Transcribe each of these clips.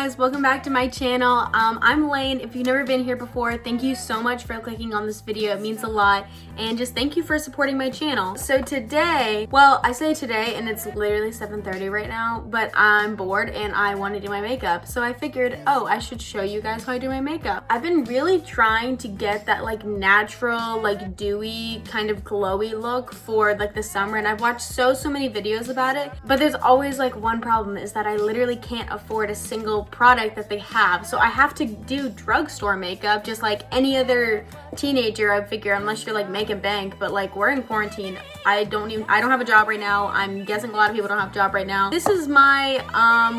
guys, welcome back to my channel. I'm Layne. If you've never been here before, thank you so much for clicking on this video. It means a lot, and just thank you for supporting my channel. So today, well, I say today and it's literally 7:30 right now, but I'm bored and I want to do my makeup. So I figured, oh, I should show you guys how I do my makeup. I've been really trying to get that like natural, like dewy kind of glowy look for like the summer, and I've watched so many videos about it, but there's always like one problem, is that I literally can't afford a single product that they have. So I have to do drugstore makeup just like any other teenager, I figure, unless you're like making bank. But like, we're in quarantine. I don't have a job right now. I'm guessing a lot of people don't have a job right now. This is my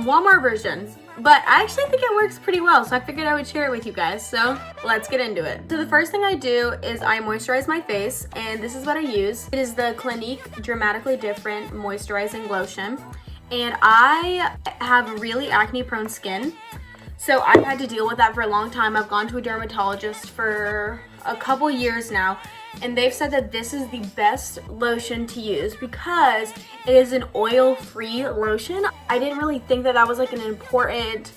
Walmart version, but I actually think it works pretty well, so I figured I would share it with you guys. So let's get into it. So the first thing I do is I moisturize my face, and this is what I use. It is the Clinique Dramatically Different Moisturizing Lotion. And I have really acne prone skin, so I've had to deal with that for a long time. I've gone to a dermatologist for a couple years now, and they've said that this is the best lotion to use because it is an oil-free lotion. I didn't really think that that was like an important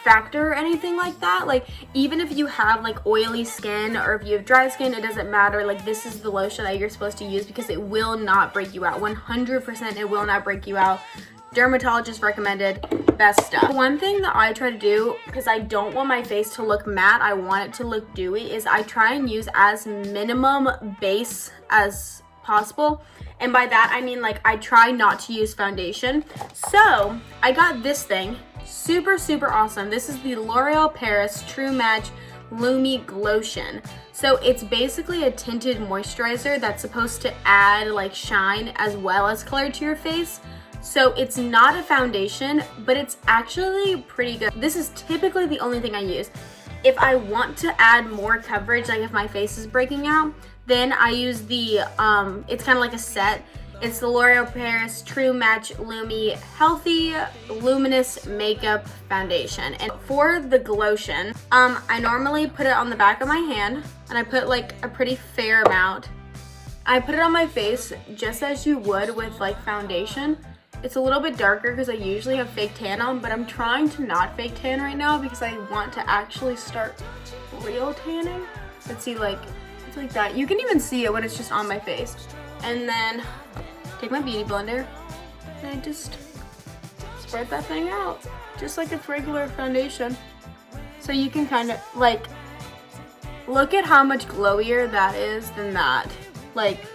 factor or anything like that. Like, even if you have like oily skin or if you have dry skin, it doesn't matter. Like, this is the lotion that you're supposed to use because it will not break you out. 100% it will not break you out. Dermatologist recommended, best stuff. One thing that I try to do, because I don't want my face to look matte, I want it to look dewy, is I try and use as minimum base as possible. And by that I mean, like, I try not to use foundation. So I got this thing, super awesome. This is the L'Oreal Paris True Match Lumi Glotion. So it's basically a tinted moisturizer that's supposed to add like shine as well as color to your face. So it's not a foundation, but it's actually pretty good. This is typically the only thing I use. If I want to add more coverage, like if my face is breaking out, then I use the, it's kind of like a set. It's the L'Oreal Paris True Match Lumi Healthy Luminous Makeup Foundation. And for the Glotion, I normally put it on the back of my hand, and I put like a pretty fair amount. I put it on my face just as you would with like foundation. It's a little bit darker because I usually have fake tan on, but I'm trying to not fake tan right now because I want to actually start real tanning. Let's see, like, it's like that. You can even see it when it's just on my face. And then take my beauty blender and I just spread that thing out just like it's regular foundation. So you can kind of like, look at how much glowier that is than that. Like,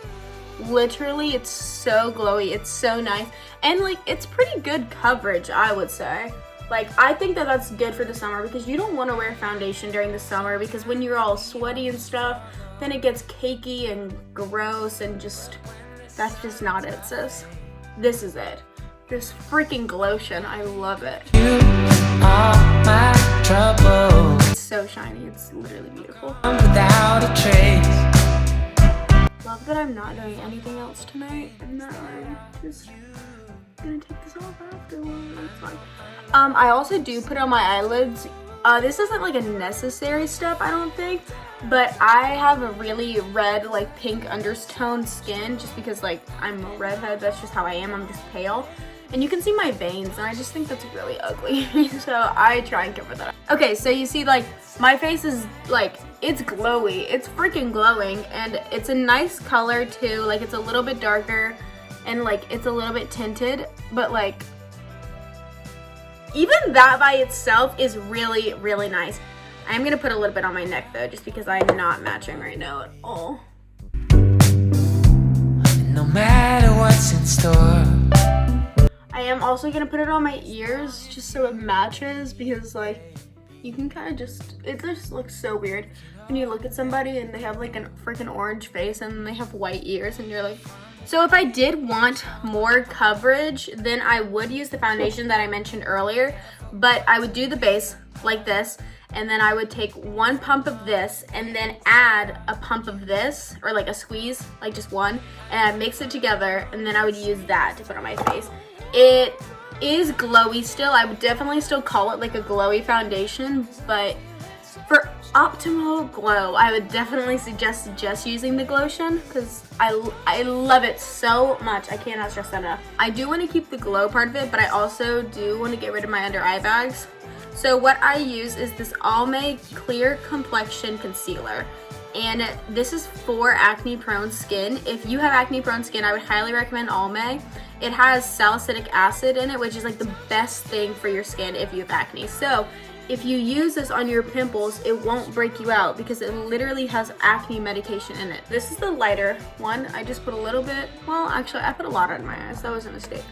literally, it's so glowy, it's so nice, and like, it's pretty good coverage, I would say. Like, I think that that's good for the summer because you don't want to wear foundation during the summer, because when you're all sweaty and stuff, then it gets cakey and gross, and just, that's just not it, sis. This is it. This freaking Glotion, I love it. You are my trouble. It's so shiny, it's literally beautiful. Without a trace. Love that I'm not doing anything else tonight, and that I'm just gonna take this off afterwards. It's fine. I also do put on my eyelids. This isn't like a necessary step, I don't think, but I have a really red, like pink undertone skin just because like I'm a redhead. That's just how I am. I'm just pale. And you can see my veins, and I just think that's really ugly. So I try and cover that up. Okay, so you see, like, my face is like, it's glowy. It's freaking glowing, and it's a nice color too. Like, it's a little bit darker, and like, it's a little bit tinted, but like, even that by itself is really nice. I'm gonna put a little bit on my neck though, just because I'm not matching right now at all. No matter what's in store. I am also gonna put it on my ears just so it matches, because like, you can kind of just, it just looks so weird when you look at somebody and they have like a freaking orange face and then they have white ears, and you're like, so if I did want more coverage, then I would use the foundation that I mentioned earlier, but I would do the base like this, and then I would take one pump of this and then add a pump of this, or like a squeeze, like just one, and I'd mix it together, and then I would use that to put on my face. It is glowy still. I would definitely still call it like a glowy foundation, but for optimal glow, I would definitely suggest just using the Glotion because I love it so much. I cannot stress that enough. I do want to keep the glow part of it, but I also do want to get rid of my under eye bags. So what I use is this Almay Clear Complexion Concealer. And this is for acne prone skin. If you have acne prone skin, I would highly recommend Almay. It has salicylic acid in it, which is like the best thing for your skin if you have acne. So if you use this on your pimples, it won't break you out because it literally has acne medication in it. This is the lighter one. I just put a little bit. Well, actually, I put a lot on my eyes. That was a mistake.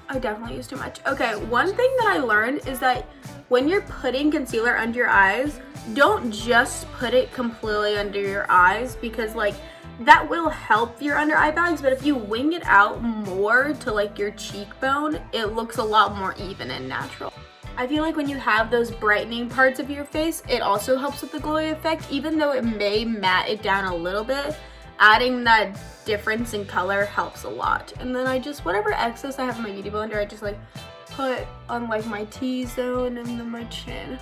I definitely used too much. Okay, one thing that I learned is that when you're putting concealer under your eyes, don't just put it completely under your eyes, because like that will help your under eye bags, but if you wing it out more to like your cheekbone, it looks a lot more even and natural. I feel like when you have those brightening parts of your face, it also helps with the glowy effect, even though it may matte it down a little bit. Adding that difference in color helps a lot. And then I just, whatever excess I have in my beauty blender, I just like put on like my T-zone and then my chin.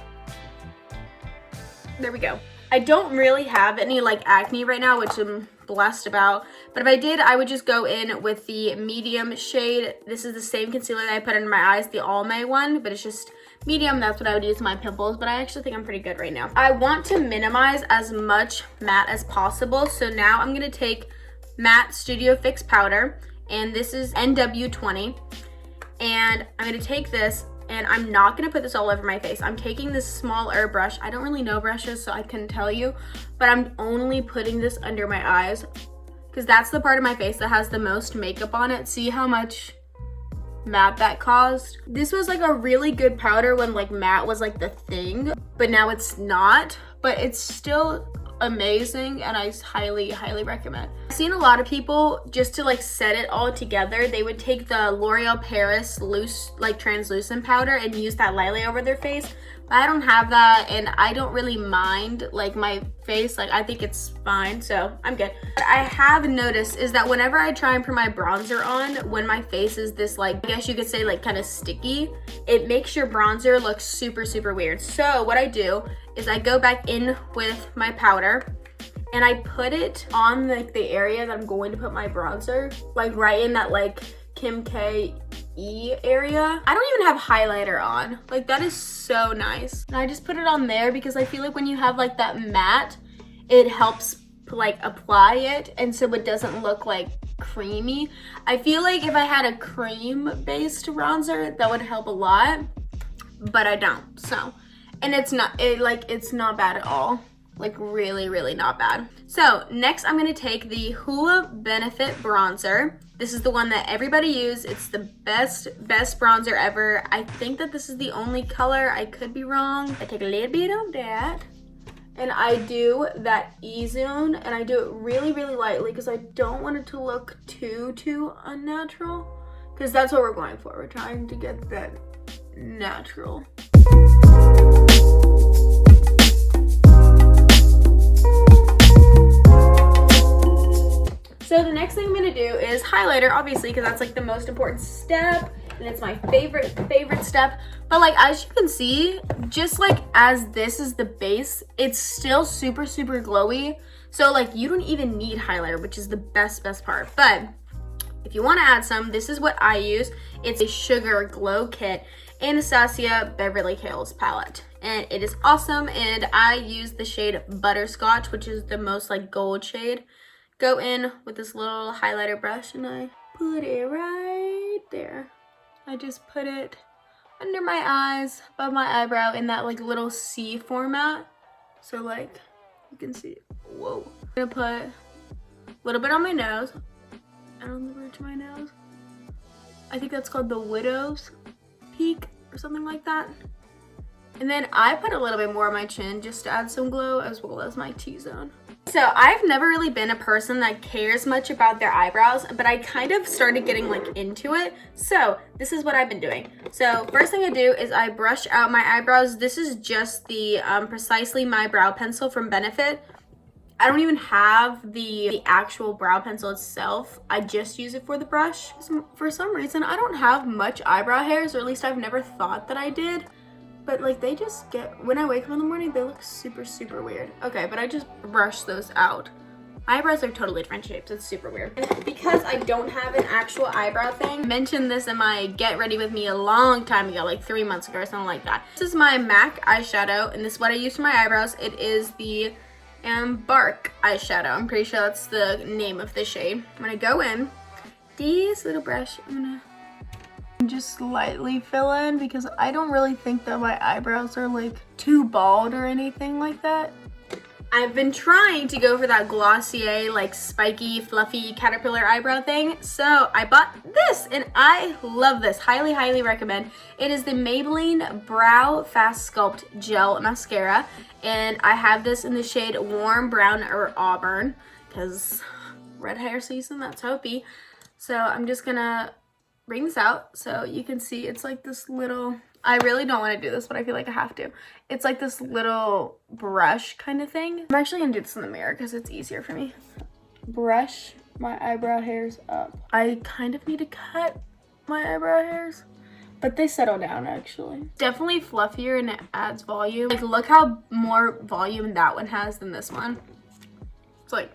There we go. I don't really have any like acne right now, which I'm blessed about, but if I did, I would just go in with the medium shade. This is the same concealer that I put under my eyes, the Almay one, but it's just medium. That's what I would use in my pimples, but I actually think I'm pretty good right now. I want to minimize as much matte as possible, so now I'm gonna take Matte Studio Fix powder, and this is NW20, and I'm gonna take this, and I'm not gonna put this all over my face. I'm taking this smaller brush. I don't really know brushes, so I couldn't tell you, but I'm only putting this under my eyes because that's the part of my face that has the most makeup on it. See how much matte that caused? This was like a really good powder when like matte was like the thing, but now it's not, but it's still amazing and I highly recommend. I've seen a lot of people, just to like set it all together, they would take the L'Oreal Paris loose like translucent powder and use that lightly over their face, but I don't have that and I don't really mind like my face, like I think it's fine, so I'm good. What I have noticed is that whenever I try and put my bronzer on, when my face is this like, I guess you could say like kind of sticky, it makes your bronzer look super weird. So what I do is I go back in with my powder and I put it on like the area that I'm going to put my bronzer, like right in that like Kim K area. I don't even have highlighter on. Like that is so nice. And I just put it on there because I feel like when you have like that matte, it helps like apply it and so it doesn't look like creamy. I feel like if I had a cream based bronzer, that would help a lot, but I don't. So, and it's not bad at all. Like really not bad. So next I'm gonna take the Hoola Benefit bronzer. This is the one that everybody uses. It's the best bronzer ever. I think that this is the only color. I could be wrong. I take a little bit of that and I do that E-zone and I do it really lightly because I don't want it to look too unnatural, because that's what we're going for. We're trying to get that natural. So the next thing I'm gonna do is highlighter, obviously, because that's like the most important step and it's my favorite step. But like, as you can see, just like as this is the base, it's still super glowy. So like you don't even need highlighter, which is the best part. But if you want to add some, this is what I use. It's a Sugar Glow Kit, Anastasia Beverly Hills palette. And it is awesome, and I use the shade Butterscotch, which is the most like gold shade. Go in with this little highlighter brush and I put it right there. I just put it under my eyes, above my eyebrow in that like little C format. So like you can see, whoa. I'm gonna put a little bit on my nose and on the bridge of my nose. I think that's called the Widow's Peak or something like that. And then I put a little bit more on my chin just to add some glow, as well as my T-zone. So I've never really been a person that cares much about their eyebrows, but I kind of started getting like into it. So this is what I've been doing. So first thing I do is I brush out my eyebrows. This is just the Precisely My Brow Pencil from Benefit. I don't even have the actual brow pencil itself. I just use it for the brush. For some reason, I don't have much eyebrow hairs, or at least I've never thought that I did. But like they just get, when I wake up in the morning, they look super weird. Okay, but I just brush those out My eyebrows are totally different shapes. It's super weird. Because I don't have an actual eyebrow thing, I mentioned this in my Get Ready With Me a long time ago, like 3 months ago or something like that. This is my MAC eyeshadow, and this is what I use for my eyebrows. It is the Embark eyeshadow. I'm pretty sure that's the name of the shade. I'm gonna go in. This little brush, I'm gonna just slightly fill in because I don't really think that my eyebrows are like too bald or anything like that. I've been trying to go for that Glossier, like spiky, fluffy caterpillar eyebrow thing. So I bought this and I love this. Highly, highly recommend. It is the Maybelline Brow Fast Sculpt Gel Mascara. And I have this in the shade Warm Brown or Auburn because red hair season, that's how it be. So I'm just gonna bring this out so you can see it's like this little, I really don't want to do this, but I feel like I have to. It's like this little brush kind of thing. I'm actually gonna do this in the mirror because it's easier for me. Brush my eyebrow hairs up. I kind of need to cut my eyebrow hairs, but they settle down actually. Definitely fluffier and it adds volume. Like look how more volume that one has than this one. It's like,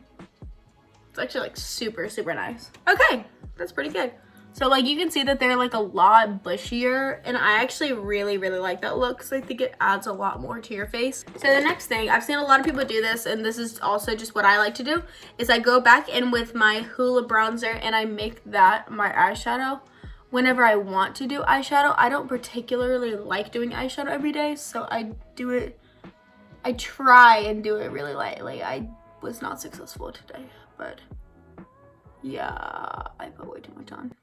it's actually like super, super nice. Okay, that's pretty good. So like you can see that they're like a lot bushier, and I actually really, really like that look because I think it adds a lot more to your face. So the next thing, I've seen a lot of people do this, and this is also just what I like to do, is I go back in with my Hoola bronzer and I make that my eyeshadow. Whenever I want to do eyeshadow, I don't particularly like doing eyeshadow every day, so I do it, I try and do it really lightly. I was not successful today, but yeah, I put way too much on.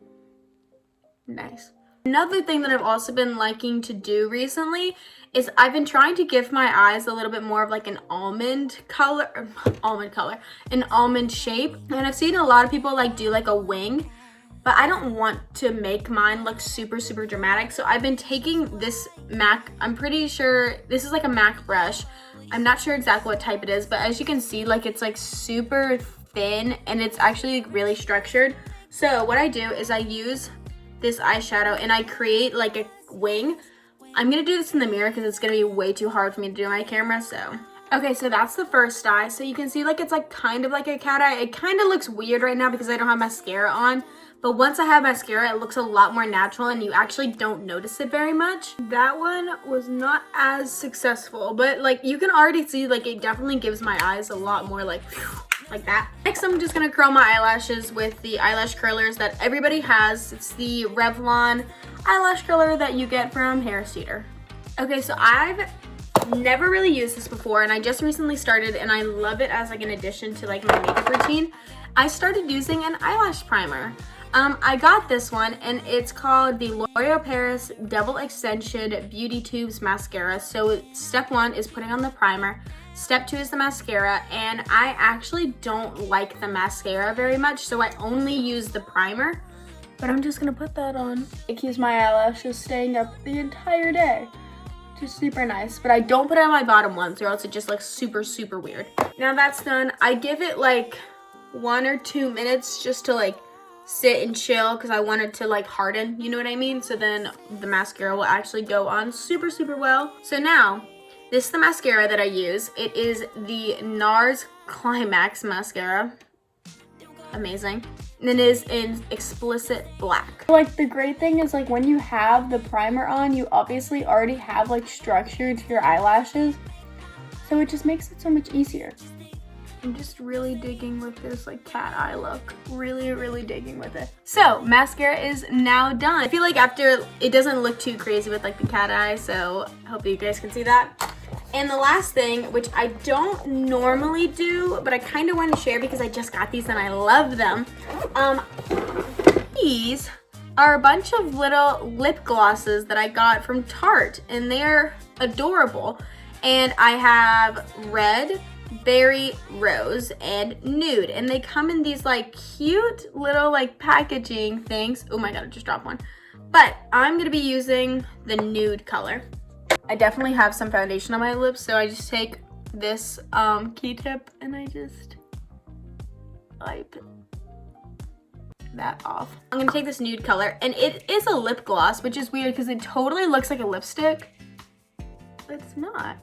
Nice. Another thing that I've also been liking to do recently is I've been trying to give my eyes a little bit more of like an almond color, an almond shape. And I've seen a lot of people like do like a wing, but I don't want to make mine look super, super dramatic. So I've been taking this MAC, I'm pretty sure this is like a MAC brush. I'm not sure exactly what type it is, but as you can see, like it's like super thin and it's actually really structured. So what I do is I use this eyeshadow and I create like a wing. I'm gonna do this in the mirror because it's gonna be way too hard for me to do on my camera. So okay, so that's the first eye. So you can see like it's like kind of like a cat eye. It kind of looks weird right now because I don't have mascara on, but once I have mascara it looks a lot more natural and you actually don't notice it very much. That one was not as successful, but like you can already see like it definitely gives my eyes a lot more like that. Next, I'm just gonna curl my eyelashes with the eyelash curlers that everybody has. It's the Revlon eyelash curler that you get from Harris Teeter. Okay, so I've never really used this before and I just recently started and I love it as like an addition to like my makeup routine. I started using an eyelash primer. I got this one and it's called the L'Oreal Paris Double Extension Beauty Tubes Mascara. So step 1 is putting on the primer. Step 2 is the mascara, and I actually don't like the mascara very much, so I only use the primer, but I'm just gonna put that on. It keeps my eyelashes staying up the entire day. Just super nice, but I don't put it on my bottom ones or else it just looks super, super weird. Now that's done, I give it like 1 or 2 minutes just to like sit and chill because I want it to like harden, you know what I mean? So then the mascara will actually go on super, super well. So now, this is the mascara that I use. It is the Nars Climax mascara. Amazing. And it is in explicit black. Like the great thing is like when you have the primer on, you obviously already have like structure to your eyelashes. So it just makes it so much easier. I'm just really digging with this like cat eye look. Really, really digging with it. So mascara is now done. I feel like after, it doesn't look too crazy with like the cat eye, so hopefully you guys can see that. And the last thing, which I don't normally do, but I kind of want to share because I just got these and I love them. These are a bunch of little lip glosses that I got from Tarte, and they're adorable. And I have red, berry, rose, and nude, and they come in these like cute little like packaging things. Oh my god, I just dropped one. But I'm gonna be using the nude color. I definitely have some foundation on my lips, so I just take this Q-tip and I just wipe that off. I'm gonna take this nude color, and it is a lip gloss, which is weird because it totally looks like a lipstick, but it's not.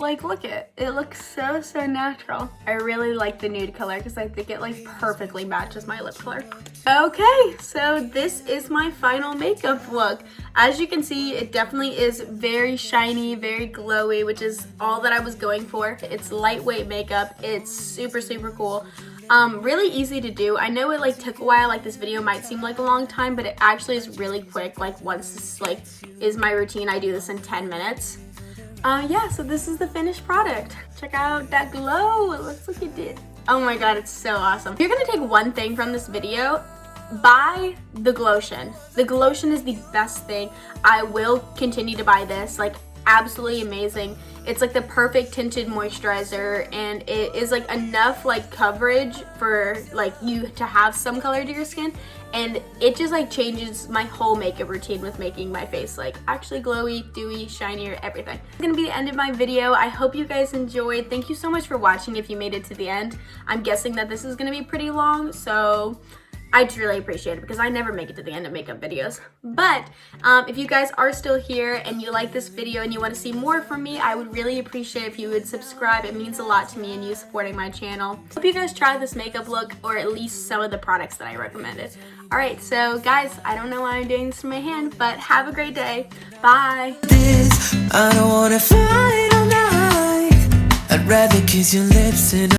Like, look at it. It looks so, so natural. I really like the nude color because I think it like perfectly matches my lip color. Okay, so this is my final makeup look. As you can see, it definitely is very shiny, very glowy, which is all that I was going for. It's lightweight makeup. It's super, super cool. Really easy to do. I know it like took a while, like this video might seem like a long time, but it actually is really quick. Like once this like is my routine, I do this in 10 minutes. Yeah, so this is the finished product. Check out that glow. Let's look at it. Oh my god, it's so awesome. If you're gonna take one thing from this video, buy the Glotion. The Glotion is the best thing. I will continue to buy this. Like, absolutely amazing. It's like the perfect tinted moisturizer, and it is like enough like coverage for like you to have some color to your skin, and it just like changes my whole makeup routine with making my face like actually glowy, dewy, shinier, everything. It's gonna be the end of my video. I hope you guys enjoyed. Thank you so much for watching if you made it to the end. I'm guessing that this is gonna be pretty long, so I just really appreciate it because I never make it to the end of makeup videos. But if you guys are still here and you like this video and you want to see more from me, I would really appreciate if you would subscribe. It means a lot to me and you supporting my channel. Hope you guys try this makeup look, or at least some of the products that I recommended. Alright, so guys, I don't know why I'm doing this in my hand, but have a great day. Bye! I don't wanna fight all night. I'd rather kiss your lips and